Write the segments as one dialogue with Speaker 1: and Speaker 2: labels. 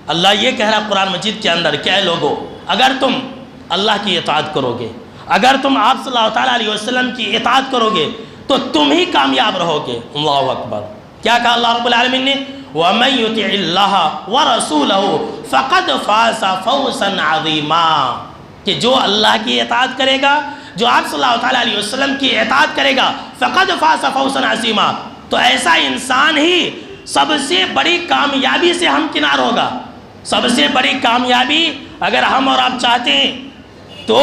Speaker 1: اللہ یہ کہہ رہا قرآن مجید کے اندر کہ اے لوگو، اگر تم اللہ کی اطاعت کرو گے، اگر تم آپ صلی اللہ تعالیٰ علیہ وسلم کی اطاعت کرو گے تو تم ہی کامیاب رہو گے۔ اللہ اکبر۔ کیا کہا اللہ رب العالمین نے؟ وَمَن يُطِعِ اللَّهَ وَرَسُولَهُ فَقَدْ فَازَ فَوْزًا عَظِيمًا، کہ جو اللہ کی اطاعت کرے گا، جو آپ صلی اللہ تعالیٰ علیہ وسلم کی اطاعت کرے گا، فَقَدْ فَازَ فَوْزًا عَظِيمًا، تو ایسا انسان ہی سب سے بڑی کامیابی سے ہمکنار ہوگا۔ سب سے بڑی کامیابی اگر ہم اور آپ چاہتے ہیں تو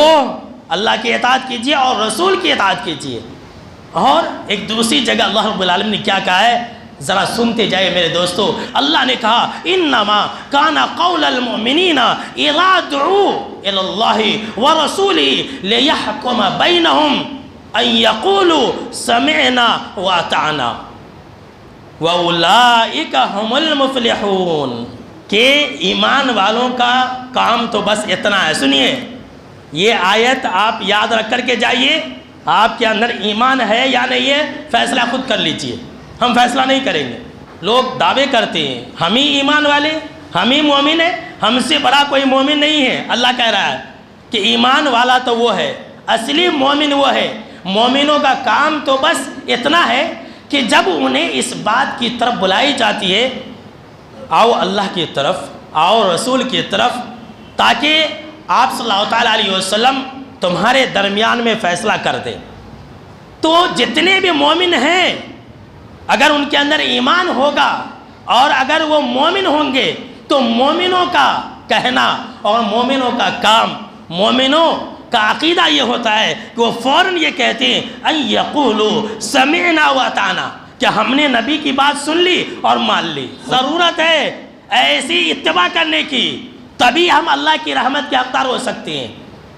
Speaker 1: اللہ کی اطاعت کیجئے اور رسول کی اطاعت کیجئے۔ اور ایک دوسری جگہ اللہ رب العالمین نے کیا کہا ہے، ذرا سنتے جائے میرے دوستو۔ اللہ نے کہا انما کان قول المؤمنین اذا دعوا الی اللہ ورسولہ لیحکم بینہم ان یقولوا سمعنا واطعنا وَأُولَئِكَ هُمُ الْمُفْلِحُونَ، کہ ایمان والوں کا کام تو بس اتنا ہے۔ سنیے، یہ آیت آپ یاد رکھ کر کے جائیے، آپ کے اندر ایمان ہے یا نہیں ہے فیصلہ خود کر لیجئے، ہم فیصلہ نہیں کریں گے۔ لوگ دعوے کرتے ہیں ہم ہی ایمان والے، ہم ہی مومن ہیں، ہم سے بڑا کوئی مومن نہیں ہے۔ اللہ کہہ رہا ہے کہ ایمان والا تو وہ ہے، اصلی مومن وہ ہے۔ مومنوں کا کام تو بس اتنا ہے کہ جب انہیں اس بات کی طرف بلائی جاتی ہے، آؤ اللہ کی طرف، آؤ رسول کی طرف، تاکہ آپ صلی اللہ تعالیٰ علیہ وسلم تمہارے درمیان میں فیصلہ کر دیں، تو جتنے بھی مومن ہیں اگر ان کے اندر ایمان ہوگا اور اگر وہ مومن ہوں گے تو مومنوں کا کہنا اور مومنوں کا کام، مومنوں کا عقیدہ یہ ہوتا ہے کہ وہ فوراً یہ کہتے ہیں ان یقولوا سمعنا واطعنا، کہ ہم نے نبی کی بات سن لی اور مان لی۔ ضرورت ہے ایسی اتباع کرنے کی، تبھی ہم اللہ کی رحمت کے حقدار ہو سکتے ہیں،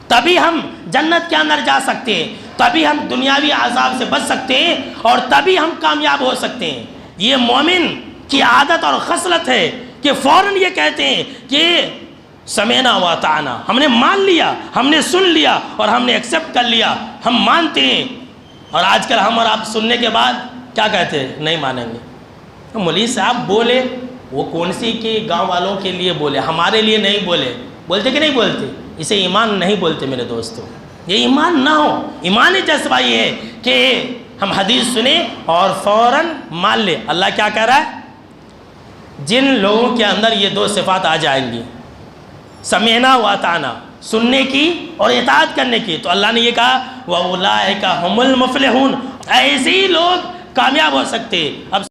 Speaker 1: تبھی ہم جنت کے اندر جا سکتے ہیں، تبھی ہم دنیاوی عذاب سے بچ سکتے ہیں اور تبھی ہم کامیاب ہو سکتے ہیں۔ یہ مومن کی عادت اور خصلت ہے کہ فوراً یہ کہتے ہیں کہ سمعنا واطعنا، ہم نے مان لیا، ہم نے سن لیا اور ہم نے ایکسپٹ کر لیا، ہم مانتے ہیں۔ اور آج کل ہم اور آپ سننے کے بعد کیا کہتے ہیں؟ نہیں مانیں گے۔ مولوی صاحب بولے، وہ کون سی کہ گاؤں والوں کے لیے بولے، ہمارے لیے نہیں بولے۔ بولتے کہ نہیں بولتے؟ اسے ایمان نہیں بولتے میرے دوستوں۔ یہ ایمان نہ ہو، ایمان جذبہ یہ ہے کہ ہم حدیث سنیں اور فوراً مان لیں۔ اللہ کیا کہہ رہا ہے؟ جن لوگوں کے اندر یہ دو صفات آ جائیں گی، سمعنا واطعنا، سننے کی اور اطاعت کرنے کی، تو اللہ نے یہ کہا وَأُولَئِكَ هُمُ الْمُفْلِحُونَ، ایسے ہی لوگ کامیاب ہو سکتے ہیں۔ اب